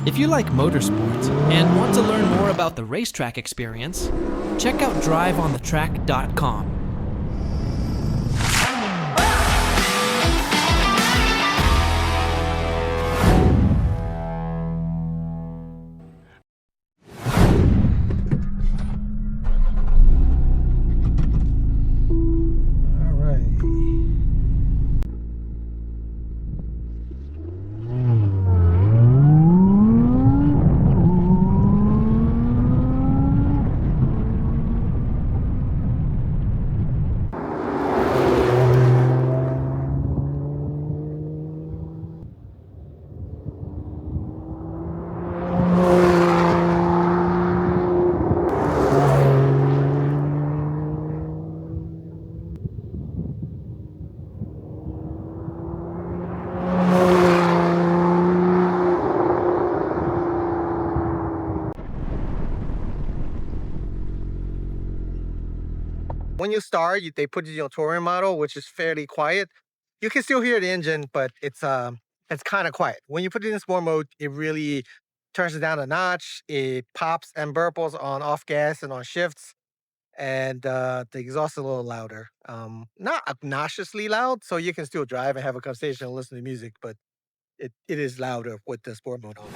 If you like motorsports and want to learn more about the racetrack experience, check out driveonthetrack.com. When you start, they put you in your touring model, which is fairly quiet. You can still hear the engine, but it's kind of quiet. When you put it in sport mode, it really turns it down a notch. It pops and burbles on off gas and on shifts, and the exhaust is a little louder. Not obnoxiously loud, so you can still drive and have a conversation and listen to music, but it is louder with the sport mode on.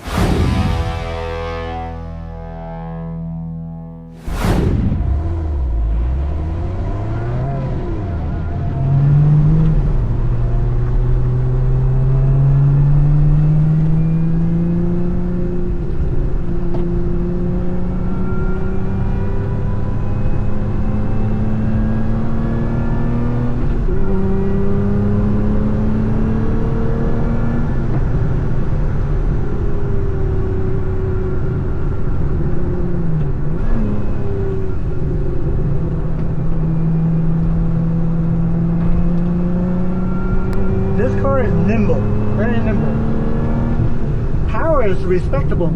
Is respectable,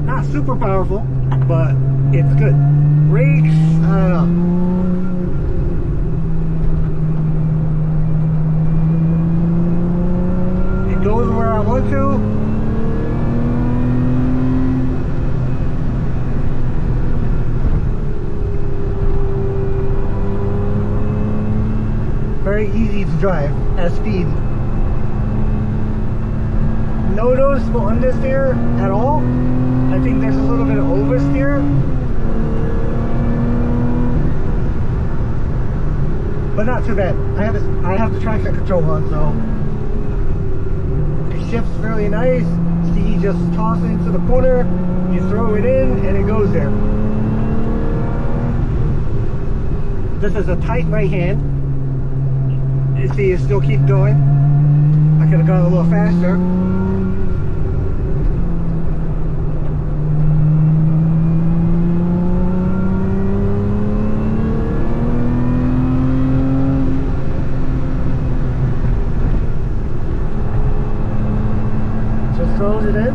not super powerful, but it's good. Brakes, I don't know. It goes where I want to. Very easy to drive at speed. No noticeable understeer at all. I think there's a little bit of oversteer, but not too bad. I have the traction control on, so it shifts really nice. See, you just toss it into the corner, you throw it in, and it goes there. This is a tight right hand. You see, it still keeps going. I could have gone a little faster. Throws it in,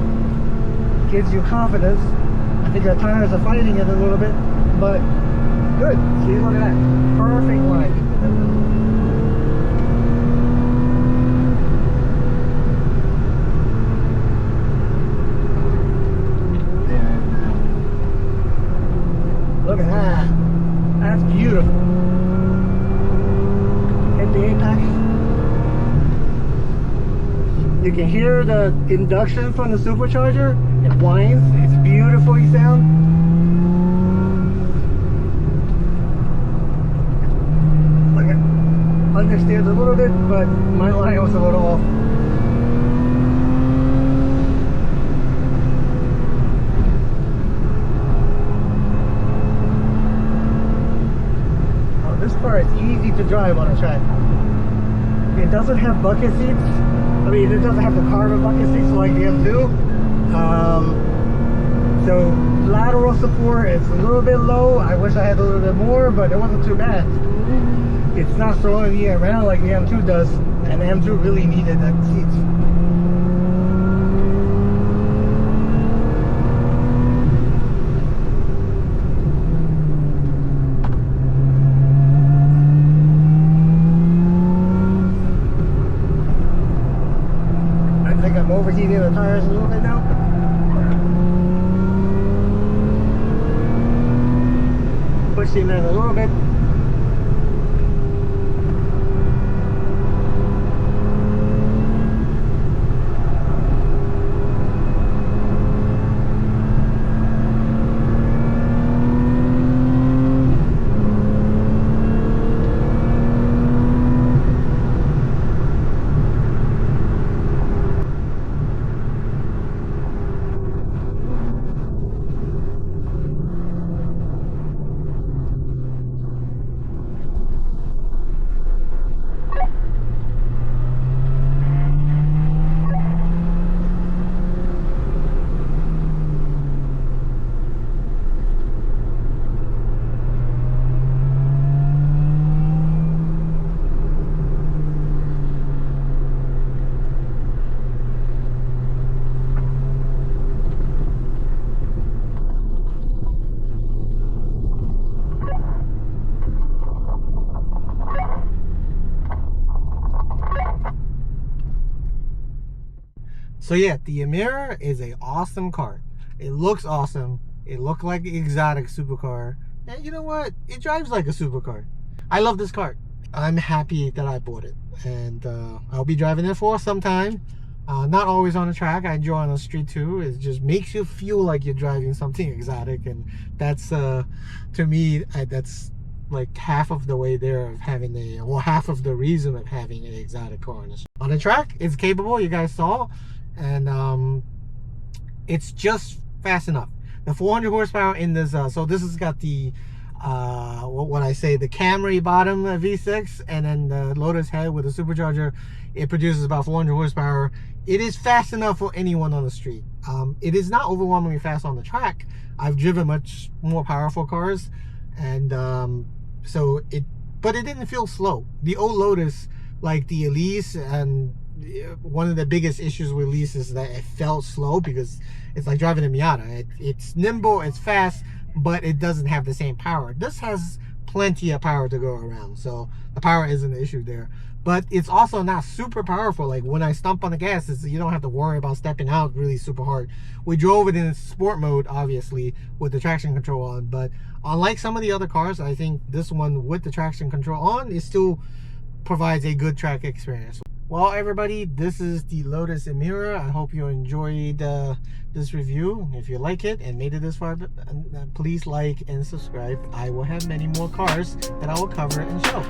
gives you confidence. I think the tires are fighting it a little bit, but good. See, look at that. Perfect line. Look at that. That's beautiful. Hit the apex. You can hear the induction from the supercharger. It whines. It's beautifully sound. Look at, understeered a little bit, but my line was a little off. Oh, this car is easy to drive on a track. It doesn't have bucket seats. I mean, it doesn't have the carbon bucket seats like the M2. So lateral support is a little bit low. I wish I had a little bit more, but it wasn't too bad. It's not throwing me around like the M2 does, and the M2 really needed that seat. I'm overheating the tires a little bit now. see that in a little bit. So yeah, the Emira is a awesome car. It looks awesome. It looked like an exotic supercar. And you know what? It drives like a supercar. I love this car. I'm happy that I bought it. And I'll be driving it for some time. Not always on the track. I enjoy on the street too. It just makes you feel like you're driving something exotic. And that's, to me, that's like half of the way there of having a, well, half of the reason of having an exotic car on the track. It's capable, you guys saw. And it's just fast enough. The 400 horsepower in this, so this has got the what I say, the Camry bottom V6, and then the Lotus head with a supercharger. It produces about 400 horsepower. It is fast enough for anyone on the street. It is not overwhelmingly fast on the track. I've driven much more powerful cars, and but it didn't feel slow. The old Lotus, like the Elise, and one of the biggest issues with Elise is that it felt slow because it's like driving a Miata. It's nimble, it's fast, but it doesn't have the same power. This has plenty of power to go around, so the power isn't an issue there. But it's also not super powerful. Like when I stomp on the gas, you don't have to worry about stepping out really super hard. We drove it in sport mode, obviously, with the traction control on, but unlike some of the other cars, I think this one with the traction control on, it still provides a good track experience. Well, everybody, this is the Lotus Emira. I hope you enjoyed this review. If you like it and made it this far, please like and subscribe. I will have many more cars that I will cover and show.